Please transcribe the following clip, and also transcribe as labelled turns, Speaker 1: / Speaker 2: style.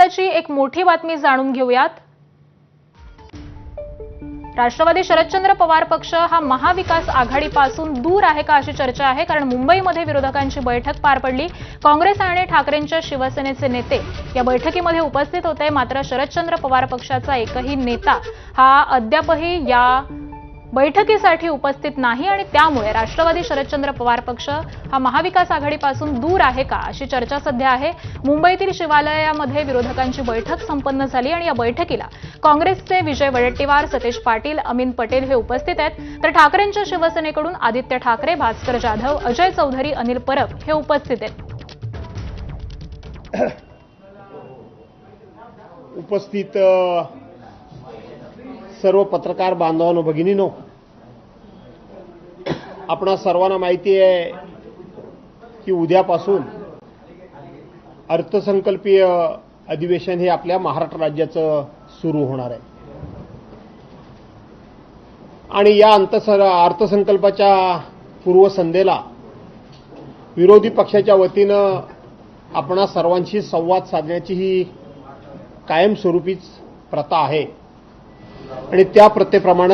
Speaker 1: महत्त्वाची एक मोठी बातमी जाणून घेऊयात। राष्ट्रवादी शरदचंद्र पवार पक्ष हा महाविकास आघाडीपासून दूर आहे का अशी चर्चा आहे, कारण मुंबईमध्ये विरोधकांची बैठक पार पडली। काँग्रेस आणि ठाकरेंच्या शिवसेनेचे नेते या बैठकीमध्ये उपस्थित होते, मात्र शरदचंद्र पवार पक्षाचा एकही नेता हा अद्यापही या बैठकीसाठी उपस्थित नाही आणि त्यामुळे राष्ट्रवादी शरदचंद्र पवार पक्ष हा महाविकास आघाडीपासून दूर आहे का अशी चर्चा सध्या आहे। मुंबईतील शिवालयामध्ये विरोधकांची बैठक संपन्न झाली आणि या बैठकीला काँग्रेसचे विजय वडेट्टीवार, सतीश पाटील, अमीन पटेल हे उपस्थित आहेत, तर ठाकरेंच्या शिवसेनेकडून आदित्य ठाकरे, भास्कर जाधव, अजय चौधरी, अनिल परब हे उपस्थित आहेत।
Speaker 2: उपस्थित सर्व पत्रकार बांधवांनो, भगिनीनो, आपणा सर्वांना माहिती आहे की उद्यापासून अर्थसंकल्पीय अधिवेशन हे आपल्या महाराष्ट्र राज्याचं सुरू होणार आहे आणि या अर्थसंकल्पाच्या पूर्वसंध्येला विरोधी पक्षाच्या वतीनं आपणा सर्वांशी संवाद साधण्याची ही कायमस्वरूपीच प्रथा आहे आणि त्या प्रथेप्रमाणे